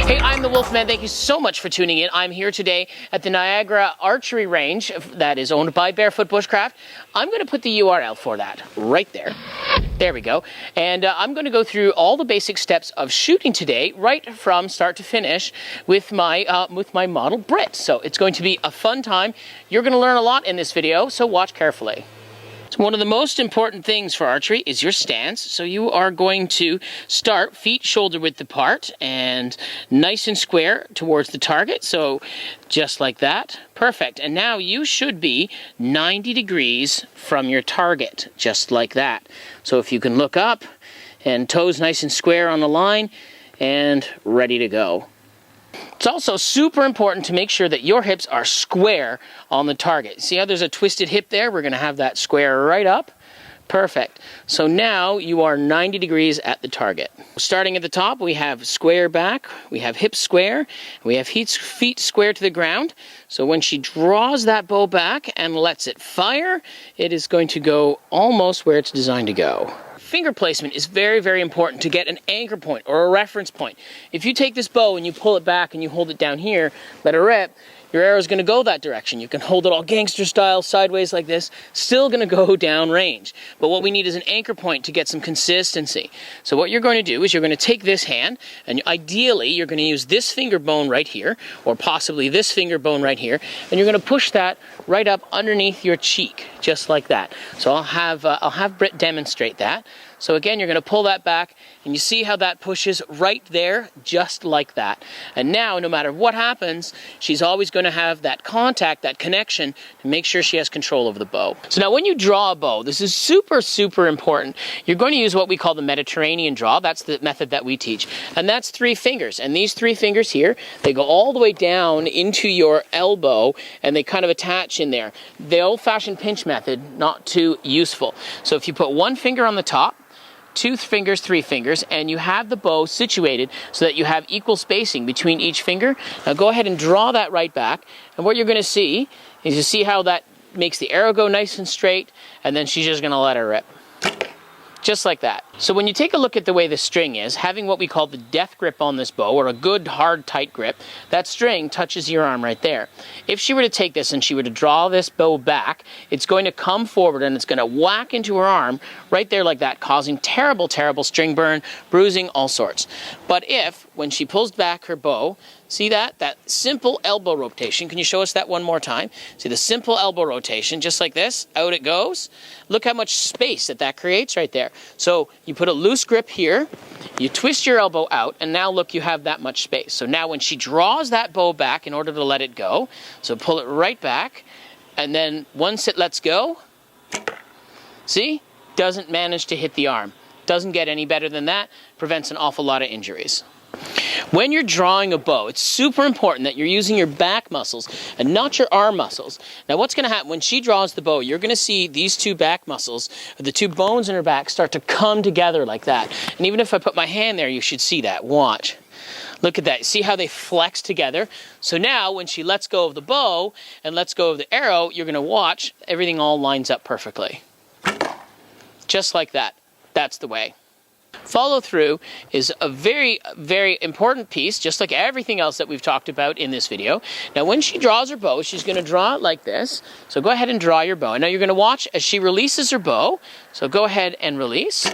Hey, I'm the Wolfmaan. Thank you so much for tuning in. I'm here today at the Niagara Archery Range that is owned by Barefoot Bushcraft. I'm going to put the URL for that right there. There we go. And I'm going to go through all the basic steps of shooting today, right from start to finish, with my model Britt. So it's going to be a fun time. You're going to learn a lot in this video, so watch carefully. So one of the most important things for archery is your stance. So you are going to start feet shoulder width apart and nice and square towards the target. So just like that. Perfect. And now you should be 90 degrees from your target, just like that. So if you can look up and toes nice and square on the line and ready to go. It's also super important to make sure that your hips are square on the target. See how there's a twisted hip there? We're going to have that square right up. Perfect. So now you are 90 degrees at the target. Starting at the top, we have square back, we have hips square, we have feet square to the ground. So when she draws that bow back and lets it fire, it is going to go almost where it's designed to go. Finger placement is very, very important to get an anchor point or a reference point. If you take this bow and you pull it back and you hold it down here, let it rip, your arrow is going to go that direction. You can hold it all gangster style, sideways like this, still going to go down range. But what we need is an anchor point to get some consistency. So what you're going to do is you're going to take this hand, and ideally you're going to use this finger bone right here, or possibly this finger bone right here, and you're going to push that right up underneath your cheek, just like that. So I'll have Britt demonstrate that. So again, you're going to pull that back, and you see how that pushes right there, just like that. And now, no matter what happens, she's always going to have that contact, that connection, to make sure she has control over the bow. So now when you draw a bow, this is super, super important. You're going to use what we call the Mediterranean draw. That's the method that we teach. And that's 3 fingers. And these 3 fingers here, they go all the way down into your elbow, and they kind of attach in there. The old-fashioned pinch method, not too useful. So if you put 1 finger on the top, 2 fingers, 3 fingers, and you have the bow situated so that you have equal spacing between each finger. Now go ahead and draw that right back, and what you're going to see is you see how that makes the arrow go nice and straight, and then she's just going to let her rip. Just like that. So when you take a look at the way the string is, having what we call the death grip on this bow, or a good, hard, tight grip, that string touches your arm right there. If she were to take this and she were to draw this bow back, it's going to come forward and it's going to whack into her arm right there like that, causing terrible, terrible string burn, bruising, all sorts. But if, when she pulls back her bow, see that? That simple elbow rotation. Can you show us that one more time? See the simple elbow rotation, just like this. Out it goes. Look how much space that creates right there. So you put a loose grip here, you twist your elbow out, and now look, you have that much space. So now when she draws that bow back in order to let it go, so pull it right back, and then once it lets go, see? Doesn't manage to hit the arm. Doesn't get any better than that. Prevents an awful lot of injuries. When you're drawing a bow, it's super important that you're using your back muscles and not your arm muscles. Now what's going to happen when she draws the bow, you're going to see these 2 back muscles, the 2 bones in her back, start to come together like that. And even if I put my hand there, you should see that. Watch. Look at that. See how they flex together? So now when she lets go of the bow and lets go of the arrow, you're going to watch everything all lines up perfectly. Just like that. That's the way. Follow through is a very, very important piece, just like everything else that we've talked about in this video. Now when she draws her bow, she's going to draw it like this. So go ahead and draw your bow. And now you're going to watch as she releases her bow. So go ahead and release.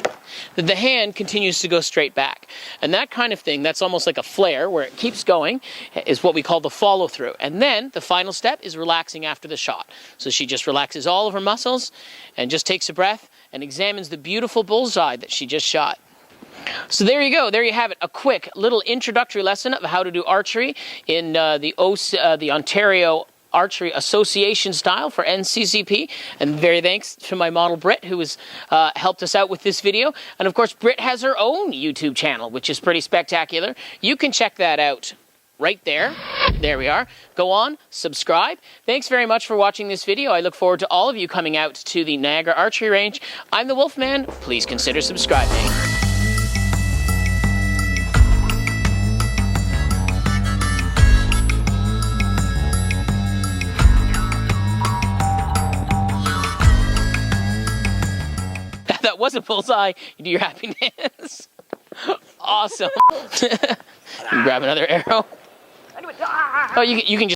The hand continues to go straight back. And that kind of thing, that's almost like a flare where it keeps going, is what we call the follow through. And then the final step is relaxing after the shot. So she just relaxes all of her muscles and just takes a breath and examines the beautiful bullseye that she just shot. So there you go. There you have it. A quick little introductory lesson of how to do archery in the Ontario Archery Association style for NCCP. And very thanks to my model Britt, who has helped us out with this video. And of course, Britt has her own YouTube channel, which is pretty spectacular. You can check that out right there. There we are. Go on, subscribe. Thanks very much for watching this video. I look forward to all of you coming out to the Niagara Archery Range. I'm the Wolfmaan. Please consider subscribing. That was a bullseye. You do your happiness. Awesome. You grab another arrow. Oh, you can just